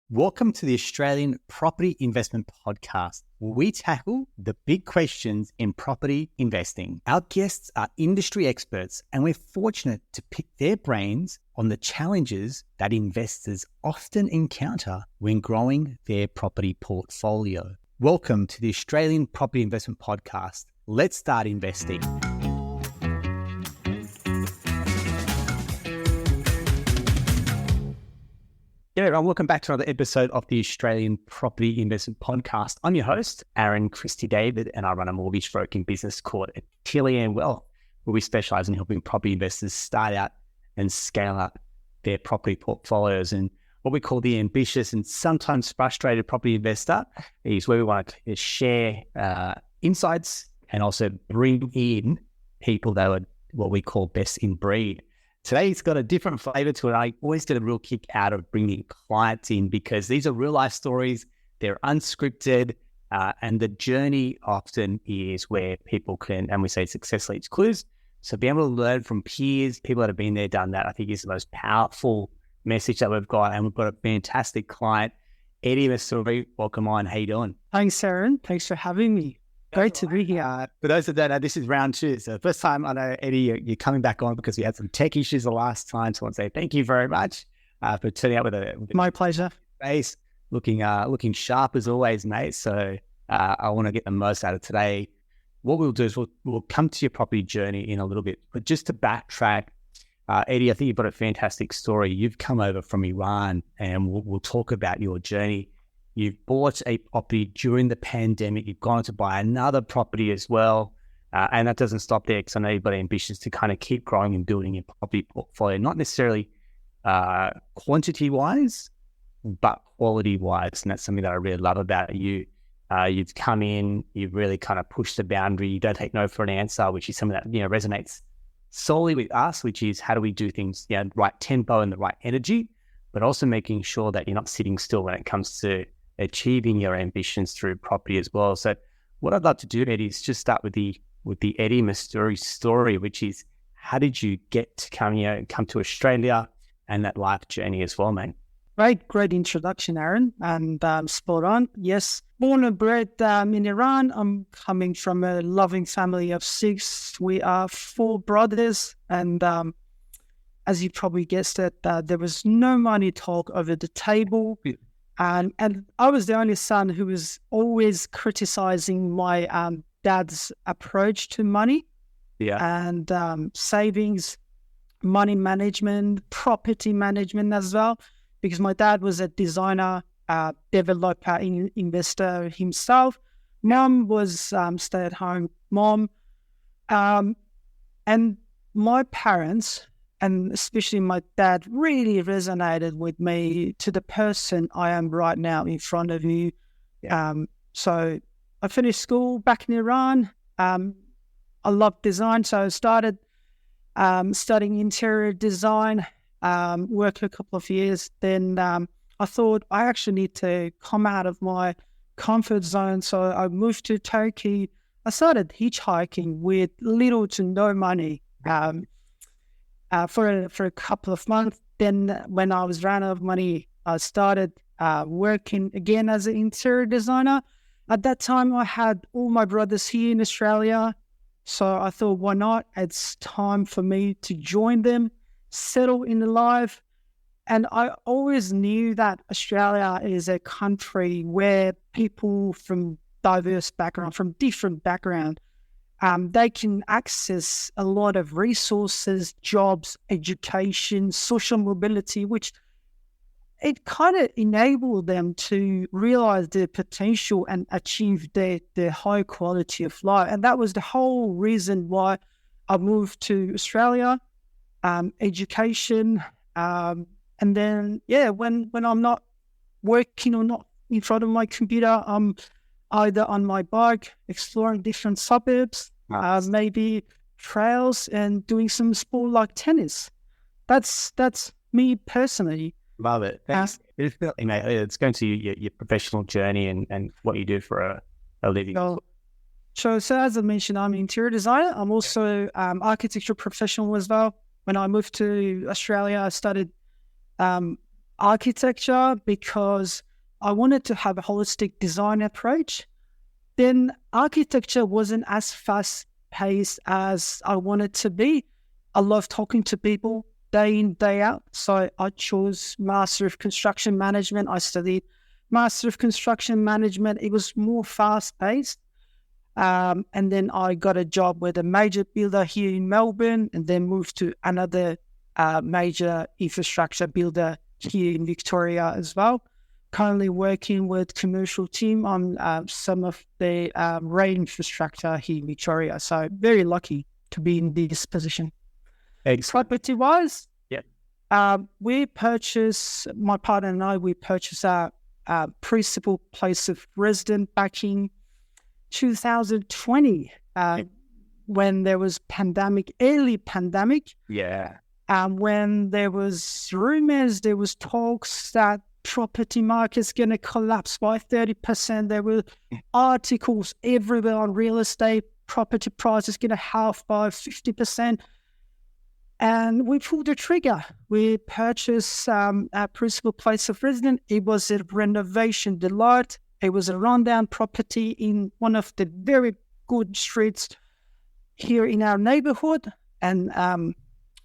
Welcome to the Australian Property Investment Podcast, where we tackle the big questions in property investing. Our guests are industry experts, and we're fortunate to pick their brains on the challenges that investors often encounter when growing their property portfolio. Welcome to the Australian Property Investment Podcast. Let's start investing. Yeah, everyone, welcome back to another episode of the Australian Property Investment Podcast. I'm your host, Aaron Christie David, and I run a mortgage broking business called Tillian Wealth, where we specialize in helping property investors start out and scale up their property portfolios. And what we call the ambitious and sometimes frustrated property investor is where we want to share insights and also bring in people that are what we call best in breed. Today, it's got a different flavor to it. I always get a real kick out of bringing clients in because these are real life stories. They're unscripted, and the journey often is where people can, and we say success leads clues. So being able to learn from peers, people that have been there, done that, I think is the most powerful message that we've got. And we've got a fantastic client, Eddie Mastoori. Welcome on. How you doing? Thanks, Aaron. Thanks for having me. Great to be here. For those that don't know, this is round two. So the first time I know, Eddie, you're coming back on because we had some tech issues the last time. So I want to say thank you very much for turning out with a my pleasure. Face looking sharp as always, mate. So I want to get the most out of today. What we'll do is we'll come to your property journey in a little bit, but just to backtrack, Eddie, I think you've got a fantastic story. You've come over from Iran, and we'll talk about your journey. You've bought a property during the pandemic. You've gone to buy another property as well. And that doesn't stop there because I know you've got ambitions to kind of keep growing and building your property portfolio, not necessarily quantity-wise, but quality-wise. And that's something that I really love about you. You've come in, you've really kind of pushed the boundary. You don't take no for an answer, which is something that resonates solely with us, which is how do we do things, right tempo and the right energy, but also making sure that you're not sitting still when it comes to achieving your ambitions through property as well. So what I'd love to do, Eddie, is just start with the Eddie Mastoori story, which is how did you get to come to Australia and that life journey as well, mate? Great introduction, Aaron, and spot on. Yes, born and bred in Iran. I'm coming from a loving family of 6. We are 4 brothers, and as you probably guessed it, there was no money talk over the table. And I was the only son who was always criticizing my dad's approach to money and savings, money management, property management as well, because my dad was a designer, developer, investor himself. Mom was stay-at-home mom. And my parents, and especially my dad, really resonated with me to the person I am right now in front of you. So I finished school back in Iran. I loved design, so I started studying interior design, worked a couple of years. Then I thought I actually need to come out of my comfort zone. So I moved to Turkey. I started hitchhiking with little to no money. For a couple of months. Then when I was ran out of money, I started working again as an interior designer. At that time, I had all my brothers here in Australia. So I thought, why not? It's time for me to join them, settle in life. And I always knew that Australia is a country where people from diverse background, from different background, they can access a lot of resources, jobs, education, social mobility, which it kind of enabled them to realize their potential and achieve their high quality of life. And that was the whole reason why I moved to Australia, education. And then, when I'm not working or not in front of my computer, I'm either on my bike, exploring different suburbs, maybe trails, and doing some sport like tennis. That's me personally. Love it. Thanks. It's going to your professional journey and what you do for a living. So as I mentioned, I'm an interior designer. I'm also architecture professional as well. When I moved to Australia, I started architecture because I wanted to have a holistic design approach. Then architecture wasn't as fast paced as I wanted to be. I love talking to people day in, day out. So I chose Master of Construction Management. I studied Master of Construction Management. It was more fast paced. And then I got a job with a major builder here in Melbourne and then moved to another major infrastructure builder here in Victoria as well. Currently working with commercial team on some of the rail infrastructure here in Victoria. So very lucky to be in this position. Property-wise, we purchased, my partner and I, we purchased our principal place of residence back in 2020 when there was early pandemic. When there was rumors, there was talks that property market's going to collapse by 30%. There were articles everywhere on real estate, property prices going to halve by 50%. And we pulled the trigger. We purchased our principal place of residence. It was a renovation delight. It was a rundown property in one of the very good streets here in our neighborhood. And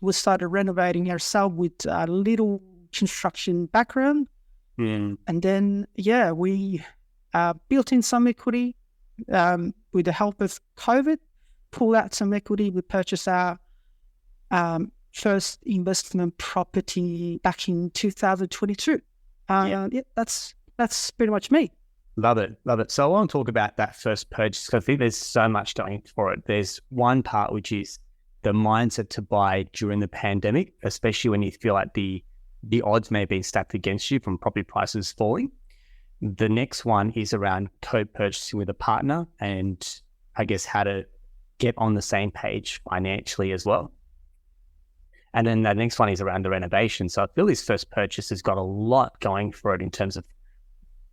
we started renovating ourselves with a little construction background. And then, we built in some equity with the help of COVID, pulled out some equity. We purchased our first investment property back in 2022. That's pretty much me. Love it. So I want to talk about that first purchase because I think there's so much going for it. There's one part which is the mindset to buy during the pandemic, especially when you feel like the odds may be stacked against you from property prices falling. The next one is around co-purchasing with a partner and I guess how to get on the same page financially as well. And then the next one is around the renovation. So I feel this first purchase has got a lot going for it in terms of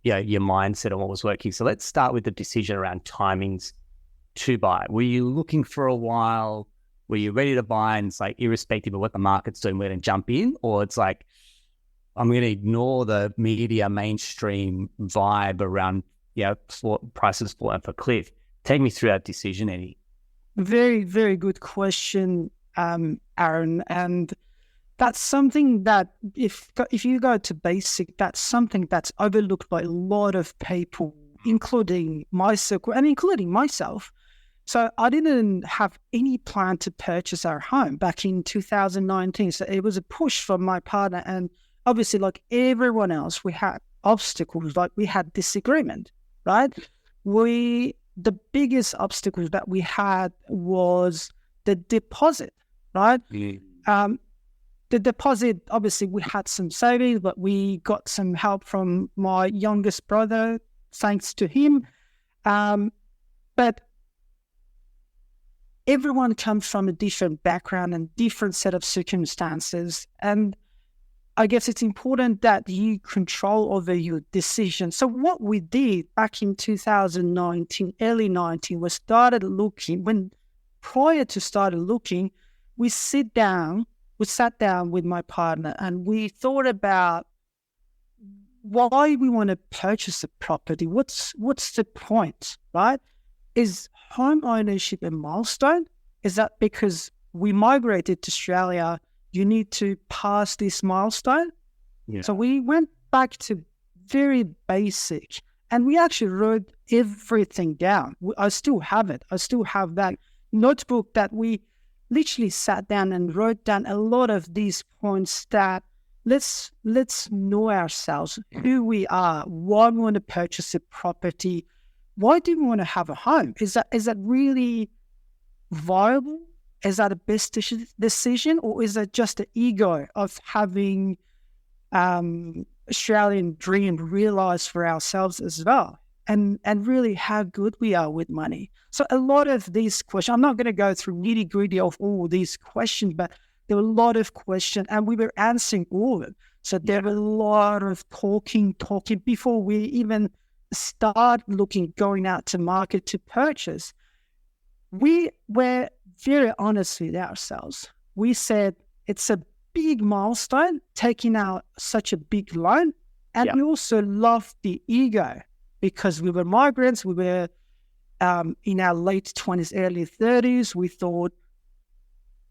your mindset and what was working. So let's start with the decision around timings to buy. Were you looking for a while? Were you ready to buy and it's like irrespective of what the market's doing, we're going to jump in? Or it's like, I'm going to ignore the media mainstream vibe around prices falling for cliff. Take me through that decision, Eddie. Very, very good question, Aaron. And that's something that if you go to basic, that's something that's overlooked by a lot of people, including my circle and including myself. So I didn't have any plan to purchase our home back in 2019. So it was a push from my partner. And obviously, like everyone else, we had obstacles, like we had disagreement, right? The biggest obstacle that we had was the deposit, right? The deposit, obviously, we had some savings, but we got some help from my youngest brother, thanks to him. But everyone comes from a different background and different set of circumstances. And I guess it's important that you control over your decision. So what we did back in 2019, early 19, was prior to started looking, we sat down with my partner and we thought about why we want to purchase a property. What's the point, right? Is home ownership a milestone? Is that because we migrated to Australia, you need to pass this milestone? So we went back to very basic and we actually wrote everything down. I still have it. I still have that notebook that we literally sat down and wrote down a lot of these points that let's know ourselves, who we are, why we want to purchase a property, why do we want to have a home? Is that really viable? Is that a best decision, or is that just the ego of having Australian dream realized for ourselves as well? And really how good we are with money. So a lot of these questions, I'm not going to go through nitty gritty of all these questions, but there were a lot of questions and we were answering all of them. So there were a lot of talking before we even start going out to market to purchase. We were very honest with ourselves. We said it's a big milestone, taking out such a big loan. And we also loved the ego because we were migrants. We were in our late 20s, early 30s. We thought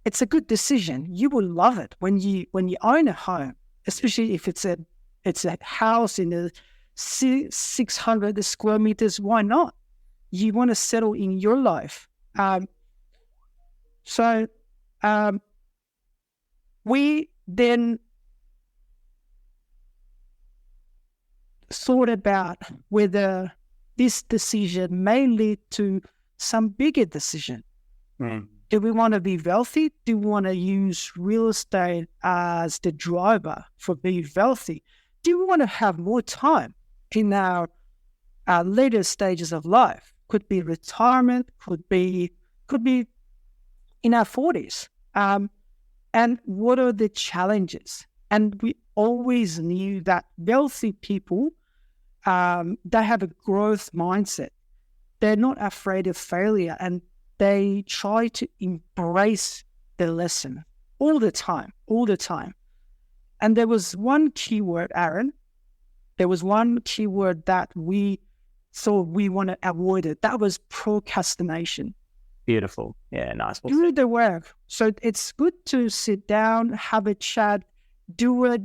it's a good decision. You will love it when you own a home, especially if it's a house in a 600 square meters. Why not? You want to settle in your life. So we then thought about whether this decision may lead to some bigger decision. Do we want to be wealthy? Do we want to use real estate as the driver for being wealthy? Do we want to have more time in our later stages of life? Could be retirement, could be in our 40s. And what are the challenges? And we always knew that wealthy people, they have a growth mindset. They're not afraid of failure, and they try to embrace the lesson all the time. And there was one keyword, Aaron. There was one keyword that we thought we want to avoid it. That was procrastination. Beautiful. Yeah, nice. Do the work. So it's good to sit down, have a chat, do it.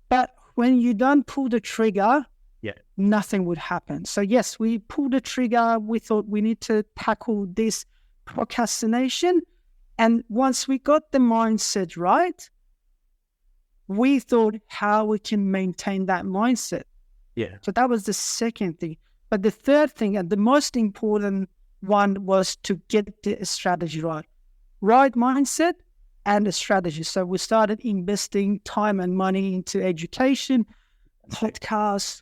But when you don't pull the trigger, nothing would happen. So yes, we pulled the trigger. We thought we need to tackle this procrastination. And once we got the mindset right, we thought how we can maintain that mindset. Yeah. So that was the second thing. But the third thing, and the most important one, was to get the strategy right. Right mindset and a strategy. So we started investing time and money into education, podcasts,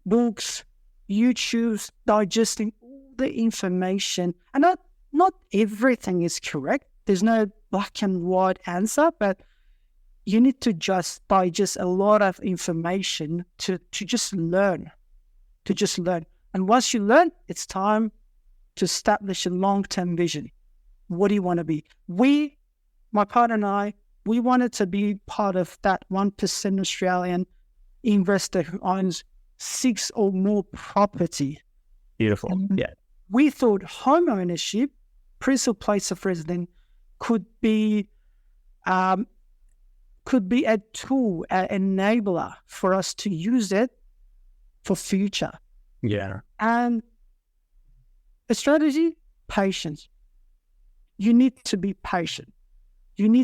books, YouTube, digesting all the information. And not everything is correct. There's no black and white answer, but you need to just digest a lot of information to just learn. And once you learn, it's time to establish a long-term vision. What do you want to be? My partner and I, we wanted to be part of that 1% Australian investor who owns 6 or more property. Beautiful. And yeah. We thought home ownership, principal place of residence, could be a tool, an enabler for us to use it for future. Yeah. And a strategy, patience. You need to be patient. It's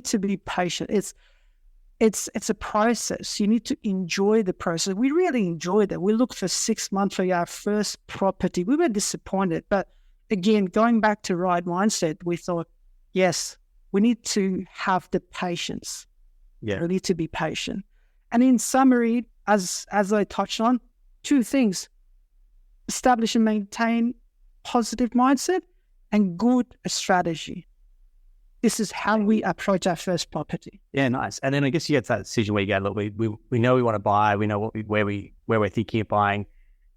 a process. You need to enjoy the process. We really enjoyed it. We looked for 6 months for our first property. We were disappointed. But again, going back to right mindset, we thought, yes, we need to have the patience. Yeah. We need to be patient. And in summary, as I touched on, 2 things: establish and maintain positive mindset and good strategy. This is how we approach our first property. Yeah, nice. And then I guess you get to that decision where you go, look, we know we want to buy, we know where we're thinking of buying.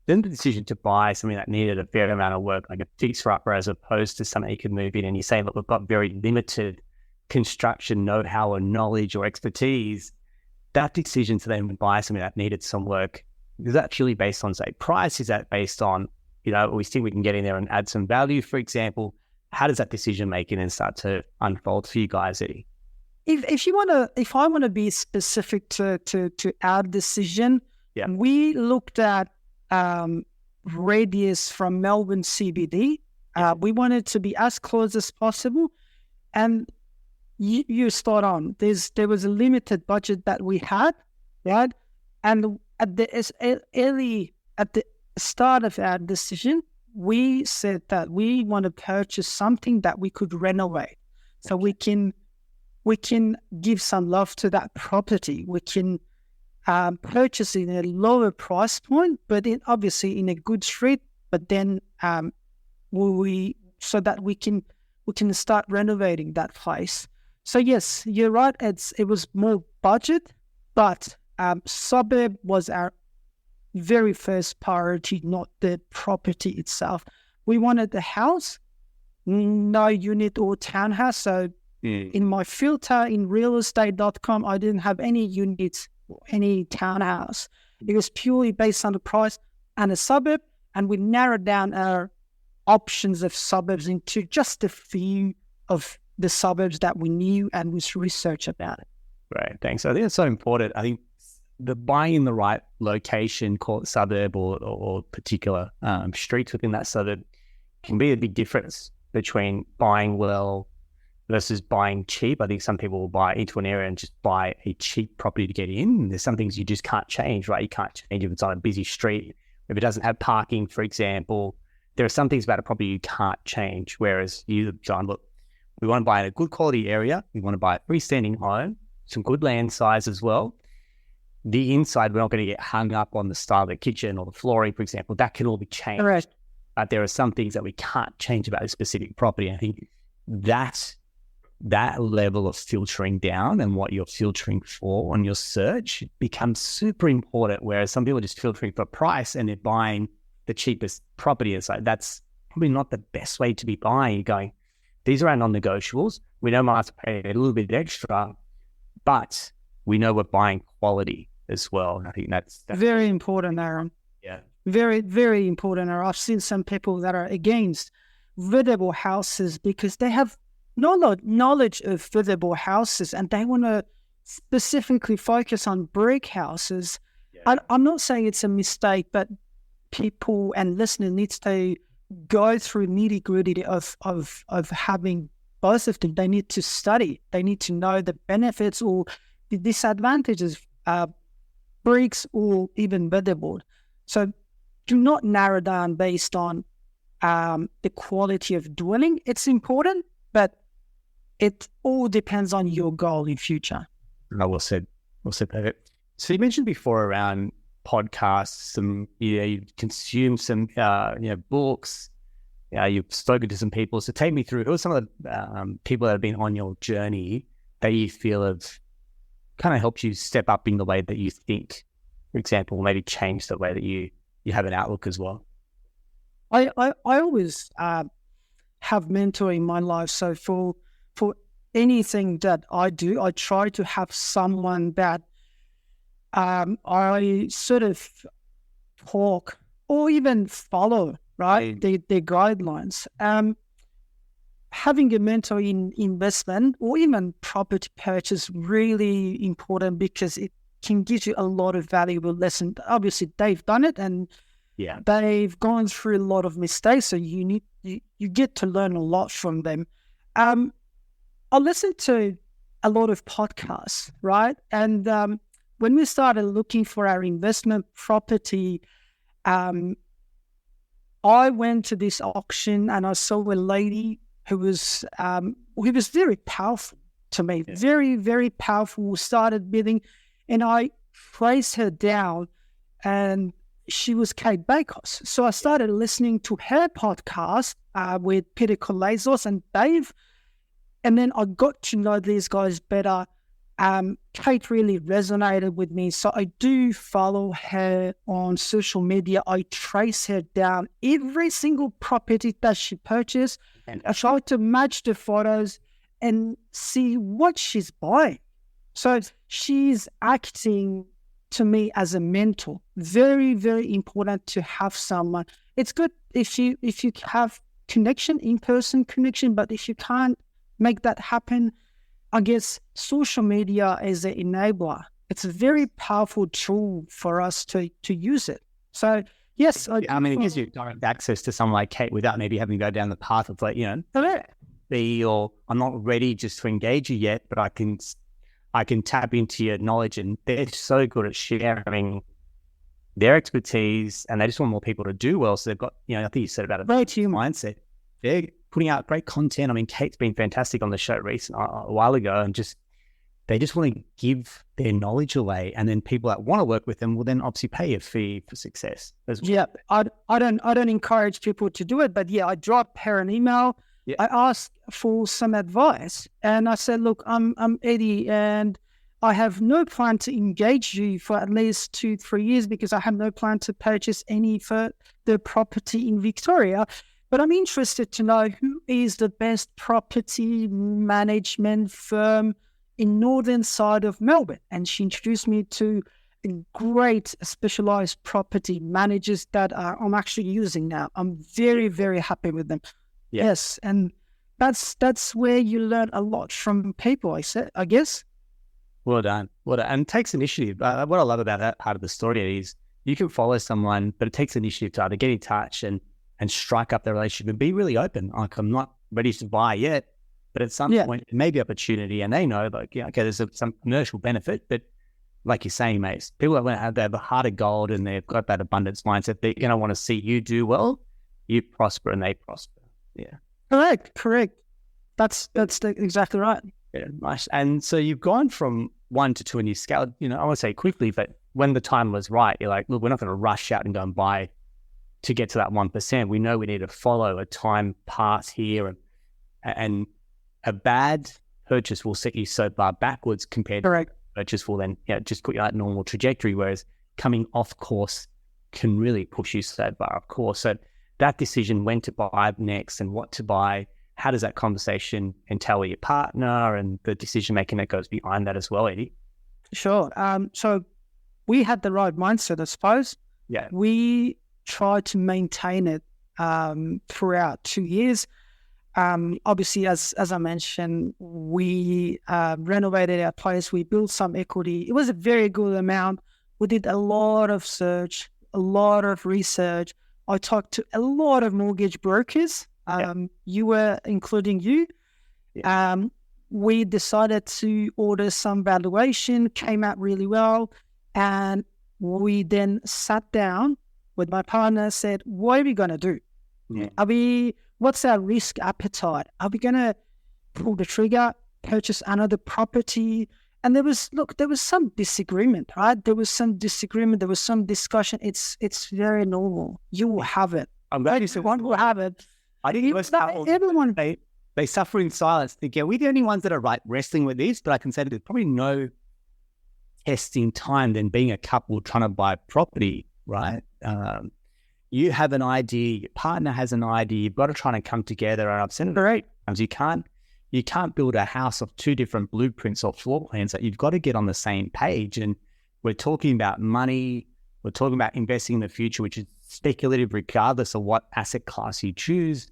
Then the decision to buy something that needed a fair amount of work, like a fixer-upper, as opposed to something you can move in, and you say, look, we've got very limited construction know-how or knowledge or expertise. That decision to then buy something that needed some work, is that purely based on, say, price? Is that based on, we think we can get in there and add some value, for example? How does that decision making then start to unfold for you guys, Eddie? If I want to be specific to our decision, we looked at radius from Melbourne CBD. We wanted to be as close as possible, and you're spot on. There was a limited budget that we had, right? And at the start of our decision, we said that we want to purchase something that we could renovate, so we can give some love to that property. We can purchase in a lower price point, but obviously in a good street. But then so that we can start renovating that place. So yes, you're right. It was more budget, but suburb was our very first priority, not the property itself. We wanted the house, no unit or townhouse. So In my filter in realestate.com, I didn't have any units, any townhouse. It was purely based on the price and a suburb, and we narrowed down our options of suburbs into just a few of the suburbs that we knew and was research about it. Right, thanks. I think it's so important. I think the buying in the right location, call it suburb or particular streets within that suburb, can be a big difference between buying well versus buying cheap. I think some people will buy into an area and just buy a cheap property to get in. There's some things you just can't change, right? You can't change if it's on a busy street, if it doesn't have parking, for example. There are some things about a property you can't change. Whereas you, John, look, we want to buy in a good quality area. We want to buy a freestanding home, some good land size as well. The inside, we're not going to get hung up on the style of the kitchen or the flooring, for example. That can all be changed. Correct. But there are some things that we can't change about a specific property. I think that level of filtering down and what you're filtering for on your search becomes super important. Whereas some people are just filtering for price and they're buying the cheapest property. It's like, that's probably not the best way to be buying. You're going, these are our non-negotiables. We know we have to pay a little bit extra, but we know we're buying quality as well. And I think that's very important, Aaron. Yeah. Very, very important. I've seen some people that are against buildable houses because they have knowledge of buildable houses and they want to specifically focus on brick houses. Yeah. I'm not saying it's a mistake, but people and listeners needs to go through nitty-gritty of having both of them. They need to study. They need to know the benefits or the disadvantages of bricks or even weatherboard. So do not narrow down based on the quality of dwelling. It's important, but it all depends on your goal in future. No, well said. Well said, David. So you mentioned before around podcasts, you've consumed some books, you've spoken to some people. So take me through, who are some of the people that have been on your journey that you feel have kind of helped you step up in the way that you think, for example, maybe change the way that you have an outlook as well? I always have mentor in my life. So for anything that I do, I try to have someone that I sort of talk or even follow, right? Their guidelines. Having a mentor in investment or even property purchase really important because it can give you a lot of valuable lessons. Obviously, they've done it and they've gone through a lot of mistakes, so you get to learn a lot from them. I listen to a lot of podcasts, right? And when we started looking for our investment property, I went to this auction and I saw a lady who was very powerful to me, very, very powerful, who started bidding, and I traced her down, and she was Kate Bakos. So I started listening to her podcast with Peter Kolazos and Dave, and then I got to know these guys better. Kate really resonated with me, so I do follow her on social media. I trace her down every single property that she purchased. And I try to match the photos and see what she's buying. So she's acting to me as a mentor. Very, very important to have someone. It's good if you have connection, in-person connection, but if you can't make that happen, I guess social media is an enabler. It's a very powerful tool for us to use it. So yes, it gives you direct access to someone like Kate without maybe having to go down the path of like, I'm not ready just to engage you yet, but I can tap into your knowledge, and they're so good at sharing their expertise, and they just want more people to do well. So they've got, I think you said about a great human mindset. They're putting out great content. I mean, Kate's been fantastic on the show a while ago, and they just want to give their knowledge away, and then people that want to work with them will then obviously pay a fee for success as well. Yeah, I don't encourage people to do it, but I drop her an email. Yeah. I asked for some advice, and I said, look, I'm Eddie, and I have no plan to engage you for at least 2-3 years because I have no plan to purchase any further property in Victoria. But I'm interested to know who is the best property management firm in northern side of Melbourne. And she introduced me to great specialized property managers that I'm actually using now. I'm very, very happy with them. Yeah. Yes, and that's where you learn a lot from people, I guess. Well done. And it takes initiative. What I love about that part of the story is you can follow someone, but it takes initiative to either get in touch and strike up the relationship and be really open. Like, I'm not ready to buy yet, but at some point, it may be opportunity, and they know, like, okay, there's some commercial benefit, but like you're saying, mate, people that have a heart of gold and they've got that abundance mindset, they're going to want to see you do well, you prosper, and they prosper. Yeah. Correct. That's exactly right. Yeah, nice. And so you've gone from 1 to 2 and you scaled, I want to say quickly, but when the time was right, you're like, look, we're not going to rush out and go and buy to get to that 1%. We know we need to follow a time path here, and a bad purchase will set you so far backwards compared to a purchase will then just put you on that normal trajectory, whereas coming off course can really push you so far off course. So that decision, when to buy next and what to buy, how does that conversation entail with your partner and the decision making that goes behind that as well, Eddie? Sure. So we had the right mindset, I suppose. Yeah. We tried to maintain it throughout 2 years. Obviously, as I mentioned, we renovated our place. We built some equity. It was a very good amount. We did a lot of search, a lot of research. I talked to a lot of mortgage brokers. You were including you. Yeah. We decided to order some valuation, came out really well. And we then sat down with my partner, said, what are we going to do? Yeah. What's our risk appetite? Are we going to pull the trigger, purchase another property? And there was some disagreement, right? There was some discussion. It's very normal. You will have it. I'm glad you said one will have it. I think everyone they suffer in silence. Again, we're the only ones that are wrestling with this, but I can say that there's probably no testing time than being a couple trying to buy property, right? You have an idea, your partner has an idea, you've got to try and come together. And I've said it 8 times, you can't build a house of 2 different blueprints or floor plans. That you've got to get on the same page. And we're talking about money, we're talking about investing in the future, which is speculative regardless of what asset class you choose.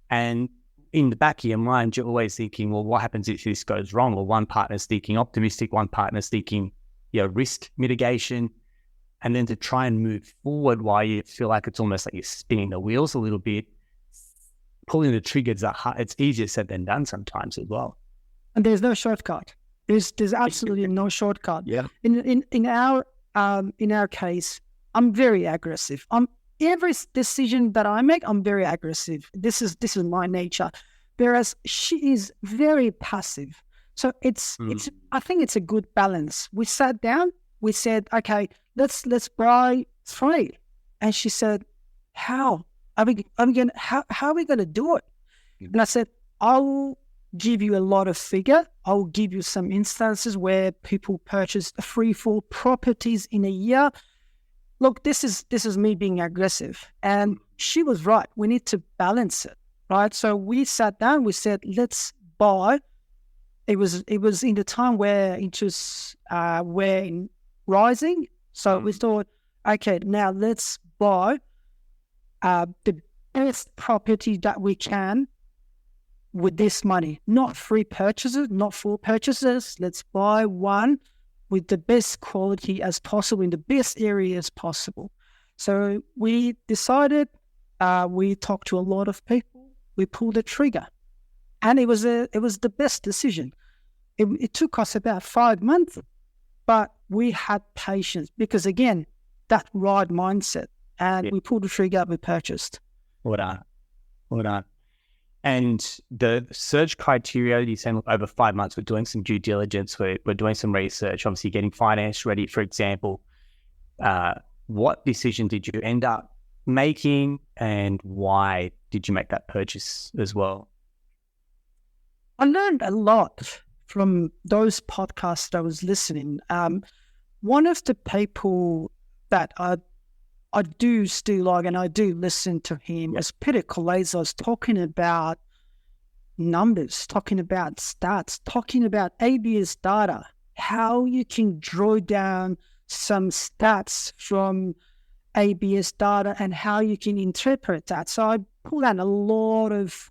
And in the back of your mind, you're always thinking, well, what happens if this goes wrong? Well, one partner's thinking optimistic, one partner's thinking risk mitigation. And then to try and move forward while you feel like it's almost like you're spinning the wheels a little bit, pulling the triggers, it's easier said than done sometimes as well. And there's no shortcut. There's absolutely no shortcut. Yeah. In our case, I'm very aggressive. Every decision that I make, I'm very aggressive. This is my nature. Whereas she is very passive. So I think it's a good balance. We sat down, we said, okay, let's buy 3. And she said, how are we going to do it? And I said, I'll give you a lot of figure. I'll give you some instances where people purchase 3-4 properties in a year. Look, this is me being aggressive. And she was right. We need to balance it, right? So we sat down, we said, let's buy. It was in the time where interests were rising. So we thought, okay, now let's buy the best property that we can with this money. Not 3 purchases, not 4 purchases. Let's buy one with the best quality as possible in the best areas possible. So we decided, we talked to a lot of people, we pulled the trigger. And it was the best decision. It took us about 5 months, but we had patience because, again, that right mindset. And we pulled the trigger, we purchased. Well done. And the search criteria, you said over 5 months, we're doing some due diligence, we're doing some research, obviously getting finance ready, for example. What decision did you end up making and why did you make that purchase as well? I learned a lot from those podcasts that I was listening. One of the people that I do still like, and I do listen to him, as Peter Colazos talking about numbers, talking about stats, talking about ABS data, how you can draw down some stats from ABS data and how you can interpret that. So I pulled out a lot of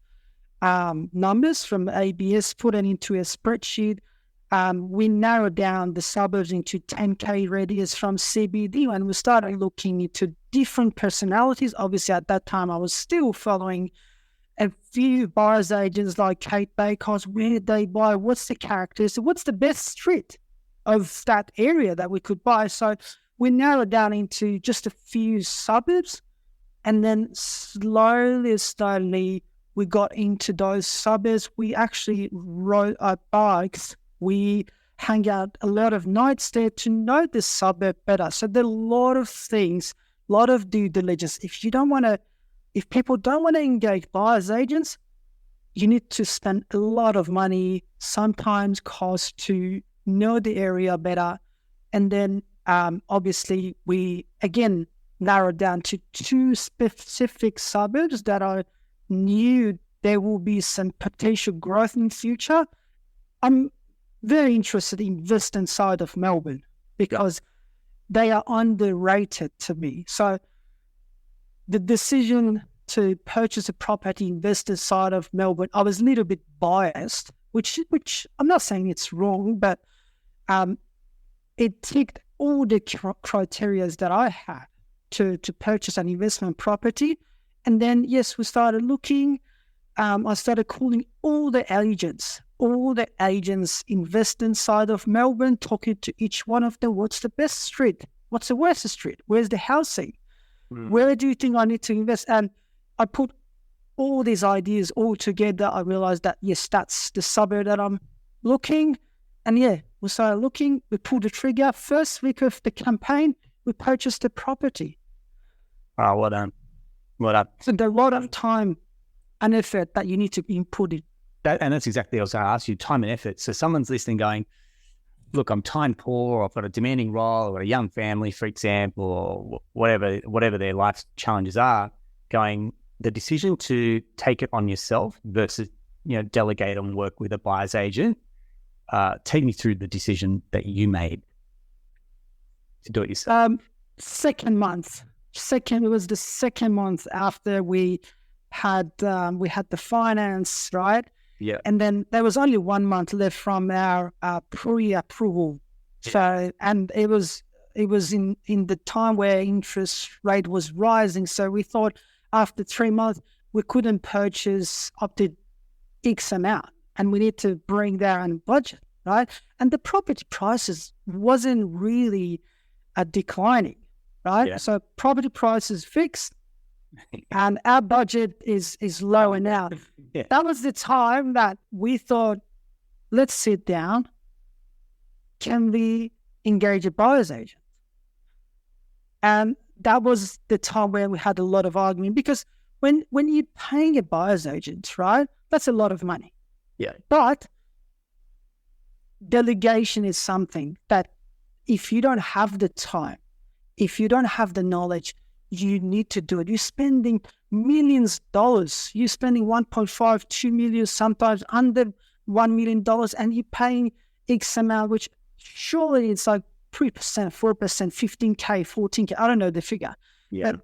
numbers from ABS, put it into a spreadsheet. We narrowed down the suburbs into 10K radius from CBD, and we started looking into different personalities. Obviously, at that time, I was still following a few buyers agents like Kate Bakos. Where did they buy? What's the characteristics? What's the best street of that area that we could buy? So we narrowed down into just a few suburbs, and then slowly, we got into those suburbs. We actually rode our bikes. We hang out a lot of nights there to know the suburb better. So there are a lot of things, a lot of due diligence. If people don't want to engage buyers agents, you need to spend a lot of money, sometimes cost, to know the area better. And then obviously we again narrowed down to 2 specific suburbs that I knew there will be some potential growth in the future. I'm very interested in the western side of Melbourne because they are underrated to me. So the decision to purchase a property in the western side of Melbourne, I was a little bit biased, which I'm not saying it's wrong, but it ticked all the criteria that I had to purchase an investment property. And then, yes, we started looking. I started calling all the agents in western side of Melbourne, talking to each one of them. What's the best street? What's the worst street? Where's the housing? Where do you think I need to invest? And I put all these ideas all together. I realized that, yes, that's the suburb that I'm looking. And we started looking. We pulled the trigger. First week of the campaign, we purchased the property. Oh, well done. Well done. So there's a lot of time and effort that you need to input in. And that's exactly what I was going to ask you, time and effort. So someone's listening going, look, I'm time poor, I've got a demanding role, I've got a young family, for example, or whatever their life challenges are, going, the decision to take it on yourself versus, delegate and work with a buyer's agent, take me through the decision that you made to do it yourself. It was the second month after we had the finance, right? Yeah. And then there was only 1 month left from our pre-approval. Yeah. So, and it was in the time where interest rate was rising. So we thought after 3 months, we couldn't purchase up to X amount and we need to bring down budget, right? And the property prices wasn't really declining, right? Yeah. So property prices fixed. And our budget is lower now. Yeah. That was the time that we thought, let's sit down. Can we engage a buyer's agent? And that was the time where we had a lot of argument because when you're paying a buyer's agent, right, that's a lot of money. Yeah. But delegation is something that if you don't have the time, if you don't have the knowledge, you need to do it. You're spending millions of dollars. You're spending 1.5, 2 million, sometimes under $1 million, and you're paying X amount, which surely it's like 3%, 4%, 15K, 14K. I don't know the figure. Yeah. But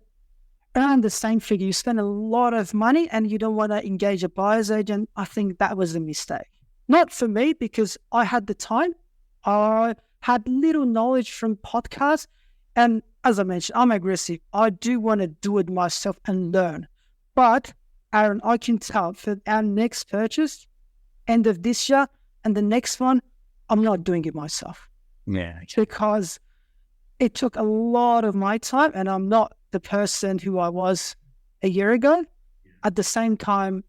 around the same figure, you spend a lot of money and you don't want to engage a buyer's agent. I think that was a mistake. Not for me because I had the time. I had little knowledge from podcasts. And as I mentioned, I'm aggressive. I do want to do it myself and learn. But, Aaron, I can tell for our next purchase, end of this year, and the next one, I'm not doing it myself. Yeah. Because it took a lot of my time, and I'm not the person who I was a year ago. At the same time,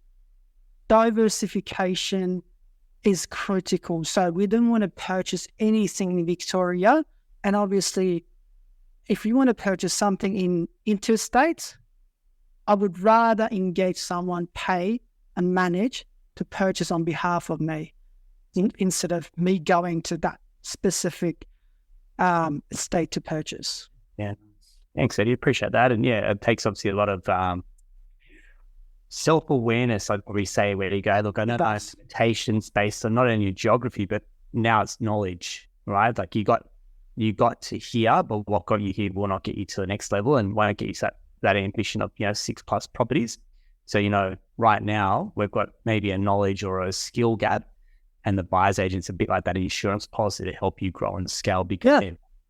diversification is critical. So we didn't want to purchase anything in Victoria. And obviously, if you want to purchase something in interstate, I would rather engage someone, pay and manage to purchase on behalf of me instead of me going to that specific state to purchase. Yeah. Thanks, Eddie. Appreciate that. And yeah, it takes obviously a lot of self-awareness, I'd probably say, where you go, look, I know there's limitations based on not only your geography, but now it's knowledge, right? Like you got to here, but what got you here will not get you to the next level and won't get you to that ambition of, 6+ properties. So, right now we've got maybe a knowledge or a skill gap, and the buyer's agent's a bit like that insurance policy to help you grow and scale, because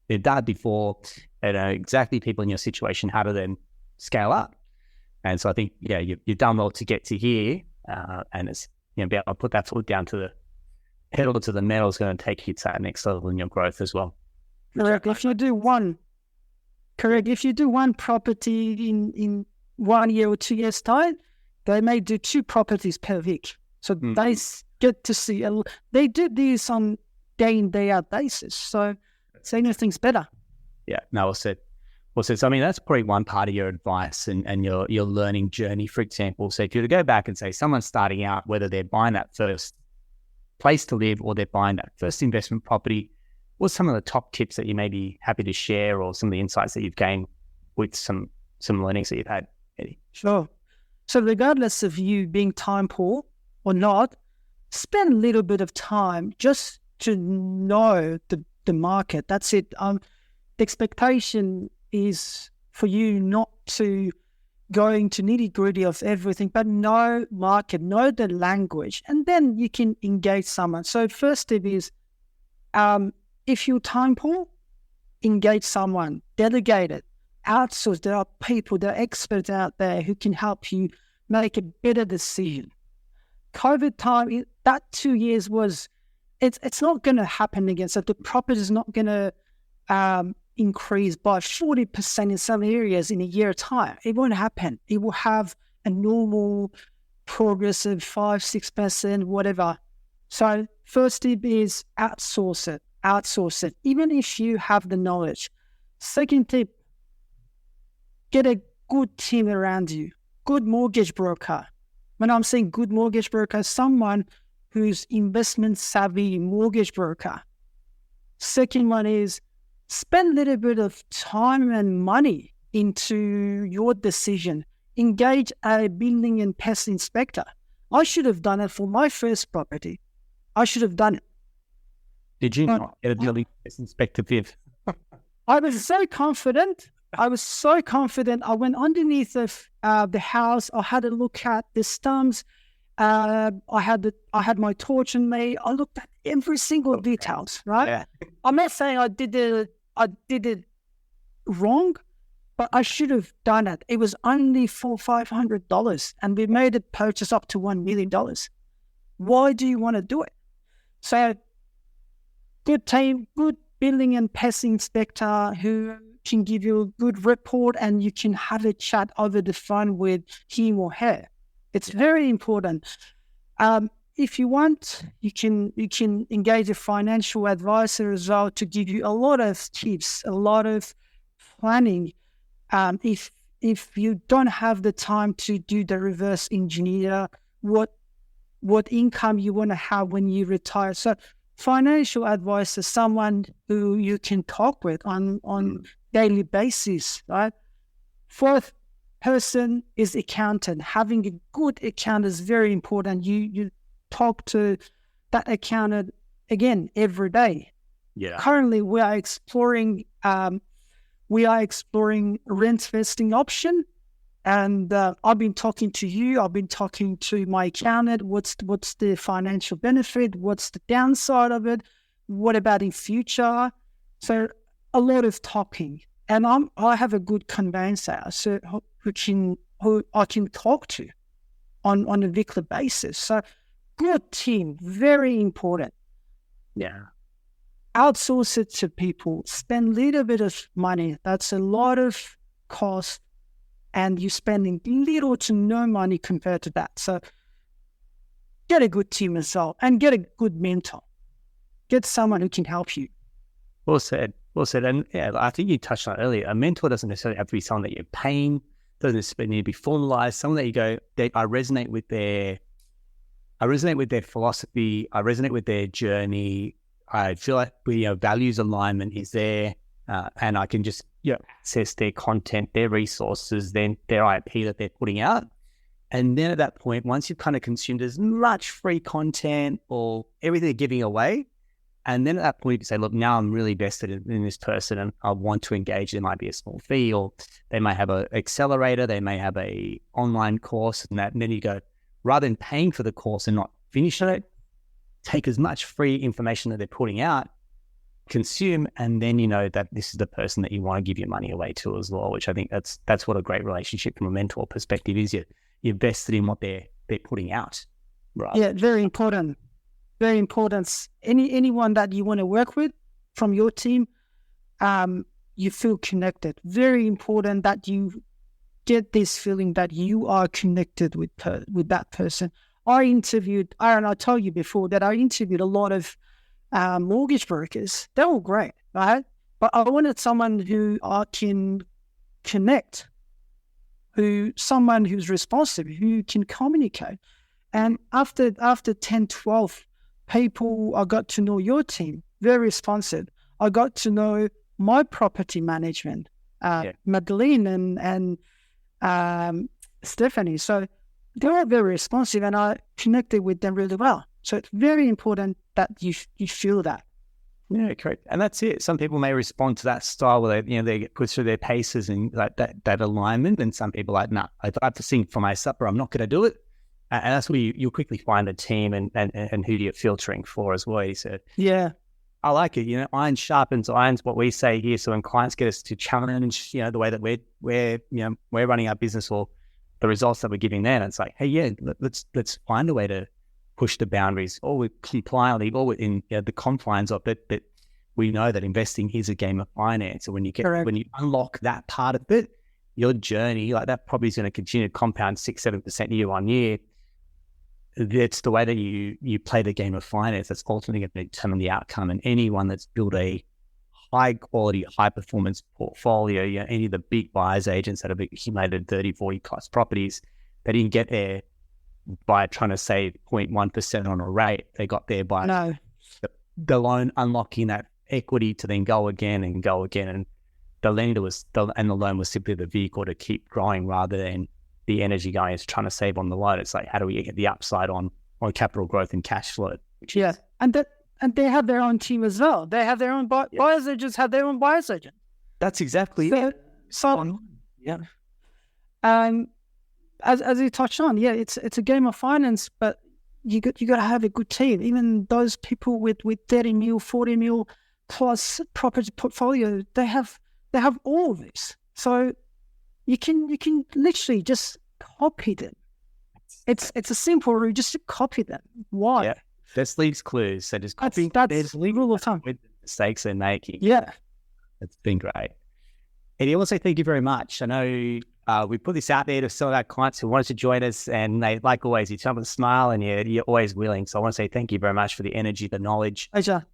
they've done it before. They know exactly people in your situation, how to then scale up. And so I think, you've done well to get to here, and it's, be able to put that foot down to the pedal to the metal is going to take you to that next level in your growth as well. Correct. If you do one property in 1 year or 2 years' time, they may do 2 properties per week. So they get to see, they do this on day in, day out basis. So anything's better. Yeah, no, well said. So, I mean, that's probably one part of your advice and your learning journey, for example. So if you were to go back and say someone's starting out, whether they're buying that first place to live or they're buying that first investment property, what's some of the top tips that you may be happy to share, or some of the insights that you've gained with some learnings that you've had, Eddie? Sure. So regardless of you being time poor or not, spend a little bit of time just to know the market. That's it. The expectation is for you not to go into nitty-gritty of everything, but know market, know the language, and then you can engage someone. So first tip is, if you're time poor, engage someone, delegate it, outsource. There are people, there are experts out there who can help you make a better decision. COVID time, that 2 years it's not going to happen again. So the property is not going to increase by 40% in some areas in a year's time. It won't happen. It will have a normal progressive 5-6%, whatever. So first tip is outsource it, even if you have the knowledge. Second tip, get a good team around you, good mortgage broker. When I'm saying good mortgage broker, someone who's investment savvy mortgage broker. Second one is, spend a little bit of time and money into your decision. Engage a building and pest inspector. I should have done it for my first property. I should have done it. Did you not get a building pest inspector, Viv? I was so confident. I went underneath of the house. I had a look at the stumps. I had my torch on me. I looked at every single details, right? Yeah. I'm not saying I did it wrong, but I should have done it. It was only $400-500, and we made a purchase up to $1 million. Why do you want to do it? So, good team, good building and pest inspector who can give you a good report, and you can have a chat over the phone with him or her. It's very important. If you want, you can engage a financial advisor as well to give you a lot of tips, a lot of planning. If you don't have the time to do the reverse engineer, what income you want to have when you retire. So financial advisor, someone who you can talk with on daily basis, right? Fourth person is accountant. Having a good accountant is very important. You talk to that accountant again every day. Yeah. Currently, we are exploring rent vesting option, and I've been talking to you. I've been talking to my accountant. What's the financial benefit? What's the downside of it? What about in future? So a lot of talking, and I have a good conveyancer, so who I can talk to on a weekly basis. So good team, very important. Yeah. Outsource it to people. Spend a little bit of money. That's a lot of cost, and you're spending little to no money compared to that. So get a good team as well, and get a good mentor. Get someone who can help you. Well said. And yeah, I think you touched on it earlier. A mentor doesn't necessarily have to be someone that you're paying. Doesn't necessarily need to be formalized. Someone that you go, I resonate with their philosophy. I resonate with their journey. I feel like values alignment is there. and I can just access their content, their resources, then their IP that they're putting out. And then at that point, once you've kind of consumed as much free content or everything they're giving away, and then at that point you say, look, now I'm really vested in this person and I want to engage. There might be a small fee, or they might have an accelerator, they may have a online course, and then you go, rather than paying for the course and not finishing it, take as much free information that they're putting out, consume, and then you know that this is the person that you want to give your money away to as well, which I think that's what a great relationship from a mentor perspective is. You're vested in what they're putting out. Right. Yeah, very important. Very important. Anyone that you want to work with from your team, you feel connected. Very important that you get this feeling that you are connected with that person. I told you before that I interviewed a lot of mortgage brokers. They're all great, right? But I wanted someone who I can connect, someone who's responsive, who can communicate. And after 10, 12 people, I got to know your team, very responsive. I got to know my property management, Madeleine and Stephanie. So they were very responsive and I connected with them really well. So it's very important that you feel that. Yeah, correct. And that's it. Some people may respond to that style where they go through their paces and like that alignment. And some people are like, no, I have to sing for my supper. I'm not going to do it. And that's where you'll quickly find a team and who you're filtering for as well. So yeah, I like it. Iron sharpens iron's what we say here. So when clients get us to challenge, the way that we're running our business or the results that we're giving them, it's like, hey, yeah, let's find a way to push the boundaries, or we comply or within the confines of it. But we know that investing is a game of finance. So when you unlock that part of it, your journey, like that probably is going to continue to compound 6-7% year on year. It's the way that you play the game of finance that's ultimately going to determine the outcome. And anyone that's built a high quality, high performance portfolio, any of the big buyers agents that have accumulated 30, 40 plus properties, they didn't get there by trying to save 0.1% on a rate. They got there by the loan unlocking that equity to then go again. And the lender and the loan was simply the vehicle to keep growing rather than the energy going into trying to save on the loan. It's like, how do we get the upside on capital growth and cash flow? And they have their own team as well. They have their own buyers agents, have their own buyers agent. That's exactly it. So as you touched on, it's a game of finance, but you got to have a good team. Even those people with 30 mil, 40 mil plus property portfolio, they have all of this. So you can literally just copy them. It's a simple rule, just to copy them. Why? Yeah. This leaves clues. So just copy. That's rule of thumb. With the mistakes they're making. Yeah. It's been great. Eddie, I want to say thank you very much. I know we put this out there to some of our clients who wanted to join us, and they, like always, you come with a smile and you're always willing. So I want to say thank you very much for the energy, the knowledge. Pleasure.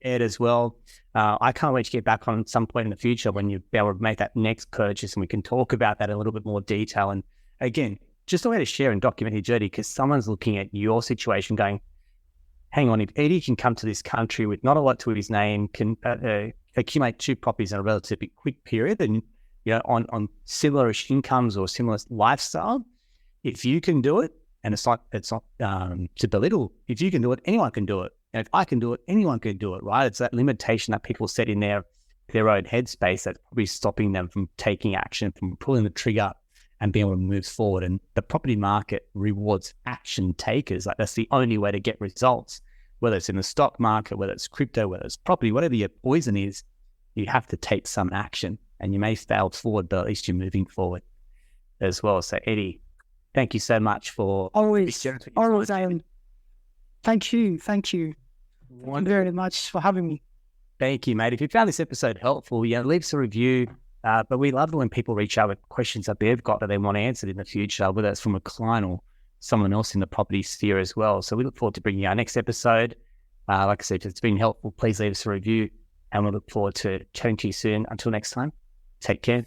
Ed as well. I can't wait to get back on some point in the future when you'll be able to make that next purchase and we can talk about that in a little bit more detail. And again, just a way to share and document your journey, because someone's looking at your situation going, hang on, if Eddie can come to this country with not a lot to his name, can accumulate 2 properties in a relatively quick period and on similar-ish incomes or similar lifestyle, if you can do it, and it's not to belittle, if you can do it, anyone can do it. And if I can do it, anyone can do it, right? It's that limitation that people set in their own headspace that's probably stopping them from taking action, from pulling the trigger and being able to move forward. And the property market rewards action takers. Like that's the only way to get results, whether it's in the stock market, whether it's crypto, whether it's property, whatever your poison is, you have to take some action. And you may fail forward, but at least you're moving forward as well. So Eddie, thank you so much for always, Aaron. Thank you. Thank you very much for having me. Thank you, mate. If you found this episode helpful, leave us a review. But we love it when people reach out with questions that they've got that they want answered in the future, whether it's from a client or someone else in the property sphere as well. So we look forward to bringing you our next episode. Like I said, if it's been helpful, please leave us a review, and we look forward to chatting to you soon. Until next time, take care.